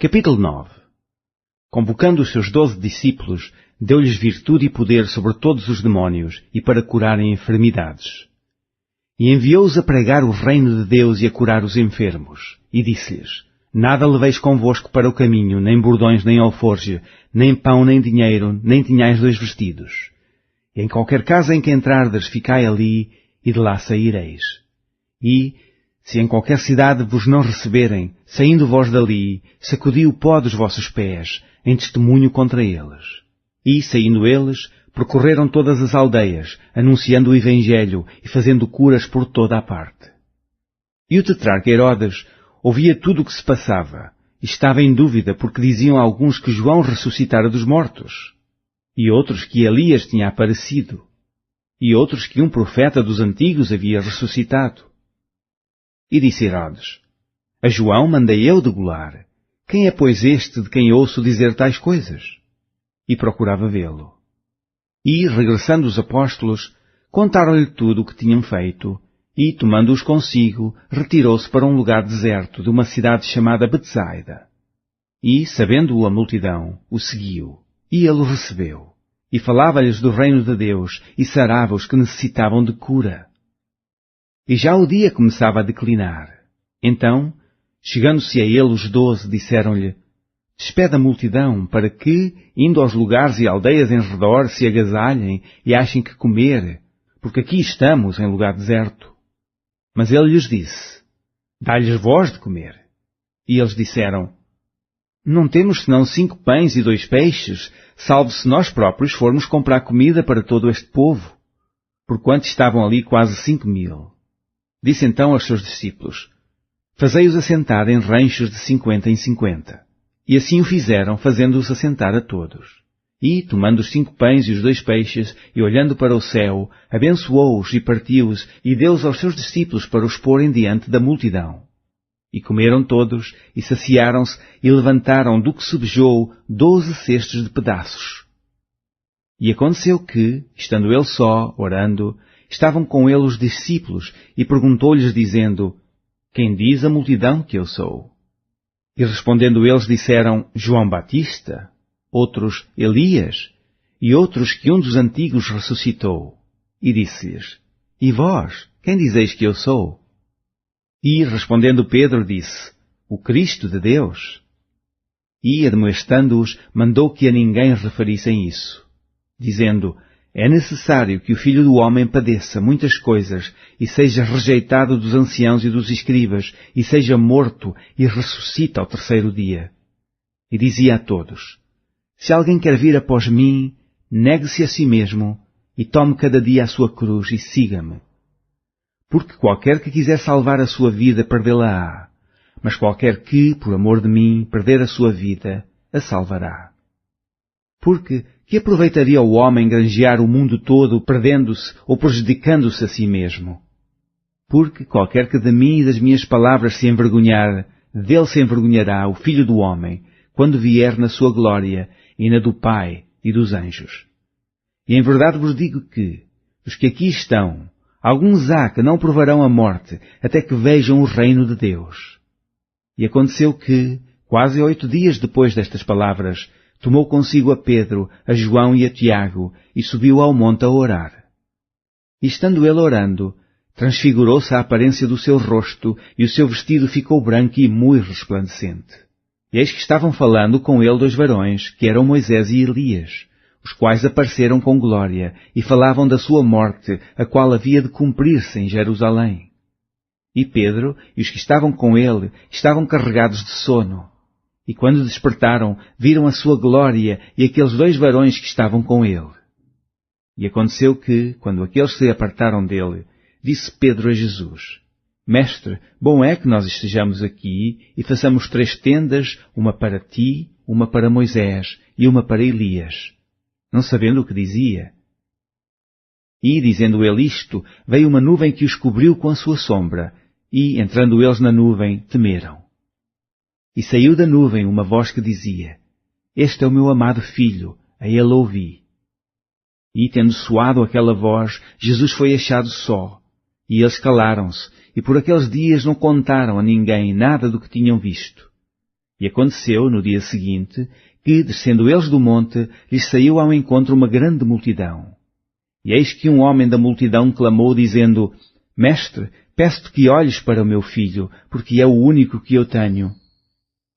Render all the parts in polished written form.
Capítulo 9. Convocando os seus 12 discípulos, deu-lhes virtude e poder sobre todos os demónios e para curarem enfermidades. E enviou-os a pregar o reino de Deus e a curar os enfermos. E disse-lhes: Nada leveis convosco para o caminho, nem bordões, nem alforje, nem pão, nem dinheiro, nem tenhais 2 vestidos. E em qualquer casa em que entrardes, ficai ali, e de lá saireis. E, se em qualquer cidade vos não receberem, saindo vós dali, sacudi o pó dos vossos pés, em testemunho contra eles. E, saindo eles, percorreram todas as aldeias, anunciando o Evangelho e fazendo curas por toda a parte. E o tetrarca Herodes ouvia tudo o que se passava, e estava em dúvida, porque diziam alguns que João ressuscitara dos mortos, e outros que Elias tinha aparecido, e outros que um profeta dos antigos havia ressuscitado. E disse Herodes: A João mandei eu degolar. Quem é, pois, este de quem ouço dizer tais coisas? E procurava vê-lo. E, regressando os apóstolos, contaram-lhe tudo o que tinham feito, e, tomando-os consigo, retirou-se para um lugar deserto de uma cidade chamada Betsaida. E, sabendo-o a multidão, o seguiu, e ele o recebeu, e falava-lhes do reino de Deus, e sarava os que necessitavam de cura. E já o dia começava a declinar. Então, chegando-se a ele os 12, disseram-lhe: Despede a multidão, para que, indo aos lugares e aldeias em redor, se agasalhem e achem que comer, porque aqui estamos em lugar deserto. Mas ele lhes disse: Dai-lhes vós de comer. E eles disseram: Não temos senão 5 pães e 2 peixes, salvo se nós próprios formos comprar comida para todo este povo, porquanto estavam ali quase 5.000. Disse então aos seus discípulos: Fazei-os assentar em ranchos de 50 em 50. E assim o fizeram, fazendo-os assentar a todos. E, tomando os 5 pães e os 2 peixes, e olhando para o céu, abençoou-os e partiu-os, e deu-os aos seus discípulos para os porem diante da multidão. E comeram todos, e saciaram-se, e levantaram do que sobejou 12 cestos de pedaços. E aconteceu que, estando ele só, orando, estavam com ele os discípulos, e perguntou-lhes, dizendo: Quem diz a multidão que eu sou? E respondendo eles disseram: João Batista, outros Elias, e outros que um dos antigos ressuscitou. E disse-lhes: E vós, quem dizeis que eu sou? E, respondendo Pedro, disse: O Cristo de Deus. E, admoestando-os, mandou que a ninguém referissem isso, dizendo: É necessário que o Filho do Homem padeça muitas coisas, e seja rejeitado dos anciãos e dos escribas, e seja morto, e ressuscite ao 3º dia. E dizia a todos: Se alguém quer vir após mim, negue-se a si mesmo, e tome cada dia a sua cruz, e siga-me. Porque qualquer que quiser salvar a sua vida, perdê-la-á, mas qualquer que, por amor de mim, perder a sua vida, a salvará. Porque que aproveitaria o homem granjear o mundo todo, perdendo-se ou prejudicando-se a si mesmo? Porque qualquer que de mim e das minhas palavras se envergonhar, dele se envergonhará o Filho do Homem, quando vier na sua glória e na do Pai e dos anjos. E em verdade vos digo que, os que aqui estão, alguns há que não provarão a morte, até que vejam o reino de Deus. E aconteceu que, quase 8 dias depois destas palavras, tomou consigo a Pedro, a João e a Tiago, e subiu ao monte a orar. E estando ele orando, transfigurou-se a aparência do seu rosto, e o seu vestido ficou branco e muito resplandecente. E eis que estavam falando com ele 2 varões, que eram Moisés e Elias, os quais apareceram com glória, e falavam da sua morte, a qual havia de cumprir-se em Jerusalém. E Pedro e os que estavam com ele estavam carregados de sono. E quando despertaram, viram a sua glória e aqueles 2 varões que estavam com ele. E aconteceu que, quando aqueles se apartaram dele, disse Pedro a Jesus: Mestre, bom é que nós estejamos aqui e façamos 3 tendas, uma para ti, uma para Moisés e uma para Elias, não sabendo o que dizia. E, dizendo ele isto, veio uma nuvem que os cobriu com a sua sombra, e, entrando eles na nuvem, temeram. E saiu da nuvem uma voz que dizia: Este é o meu amado filho, a ele ouvi. E, tendo soado aquela voz, Jesus foi achado só, e eles calaram-se, e por aqueles dias não contaram a ninguém nada do que tinham visto. E aconteceu, no dia seguinte, que, descendo eles do monte, lhes saiu ao encontro uma grande multidão. E eis que um homem da multidão clamou, dizendo: Mestre, peço-te que olhes para o meu filho, porque é o único que eu tenho.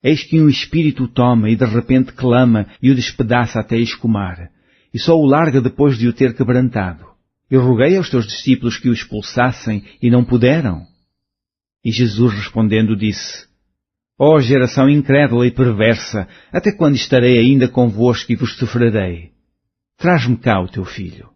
Eis que um espírito o toma e de repente clama e o despedaça até escumar, e só o larga depois de o ter quebrantado. Eu roguei aos teus discípulos que o expulsassem e não puderam. E Jesus respondendo disse: Ó geração incrédula e perversa, até quando estarei ainda convosco e vos sofrerei? Traz-me cá o teu filho.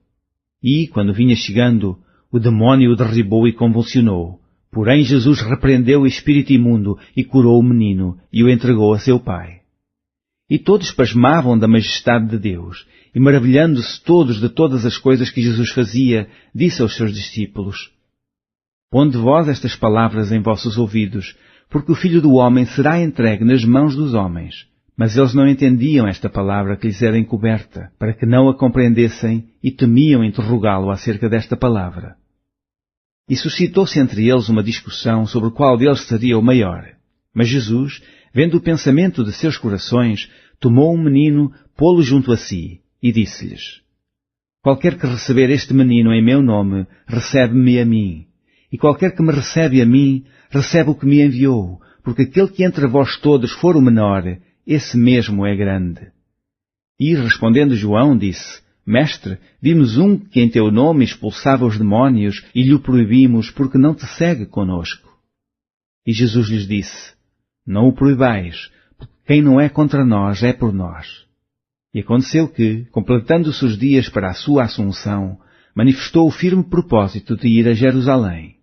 E, quando vinha chegando, o demónio o derribou e convulsionou. Porém Jesus repreendeu o espírito imundo e curou o menino e o entregou a seu pai. E todos pasmavam da majestade de Deus, e maravilhando-se todos de todas as coisas que Jesus fazia, disse aos seus discípulos: Ponde vós estas palavras em vossos ouvidos, porque o Filho do Homem será entregue nas mãos dos homens. Mas eles não entendiam esta palavra que lhes era encoberta, para que não a compreendessem, e temiam interrogá-lo acerca desta palavra. E suscitou-se entre eles uma discussão sobre qual deles seria o maior. Mas Jesus, vendo o pensamento de seus corações, tomou um menino, pô-lo junto a si, e disse-lhes: Qualquer que receber este menino em meu nome, recebe-me a mim. E qualquer que me recebe a mim, recebe o que me enviou, porque aquele que entre vós todos for o menor, esse mesmo é grande. E, respondendo João, disse: Mestre, vimos um que em teu nome expulsava os demónios e lhe o proibimos porque não te segue conosco. E Jesus lhes disse: Não o proibais, porque quem não é contra nós é por nós. E aconteceu que, completando-se os dias para a sua assunção, manifestou o firme propósito de ir a Jerusalém.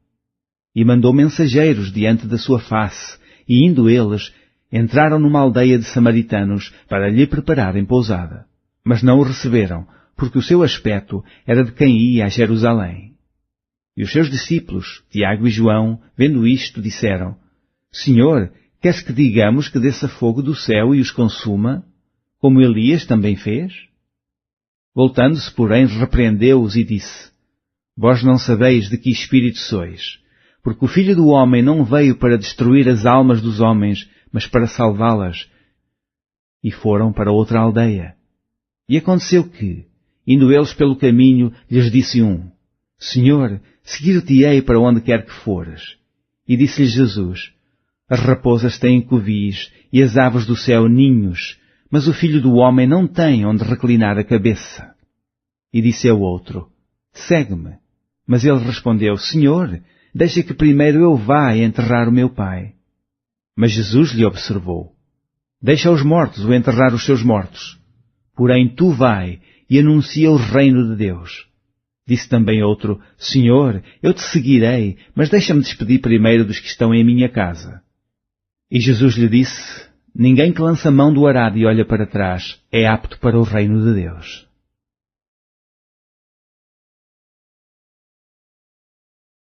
E mandou mensageiros diante da sua face, e indo eles, entraram numa aldeia de samaritanos para lhe prepararem pousada. Mas não o receberam, porque o seu aspecto era de quem ia a Jerusalém. E os seus discípulos, Tiago e João, vendo isto, disseram: Senhor, queres que digamos que desça fogo do céu e os consuma, como Elias também fez? Voltando-se, porém, repreendeu-os e disse: Vós não sabeis de que espírito sois, porque o Filho do Homem não veio para destruir as almas dos homens, mas para salvá-las. E foram para outra aldeia. E aconteceu que, indo eles pelo caminho, lhes disse um: Senhor, seguir-te-ei para onde quer que fores. E disse-lhes Jesus: As raposas têm covis e as aves do céu ninhos, mas o Filho do Homem não tem onde reclinar a cabeça. E disse ao outro: Segue-me. Mas ele respondeu: Senhor, deixa que primeiro eu vá enterrar o meu pai. Mas Jesus lhe observou: Deixa os mortos o enterrar os seus mortos. Porém tu vai e anuncia o reino de Deus. Disse também outro: Senhor, eu te seguirei, mas deixa-me despedir primeiro dos que estão em minha casa. E Jesus lhe disse: Ninguém que lança mão do arado e olha para trás é apto para o reino de Deus.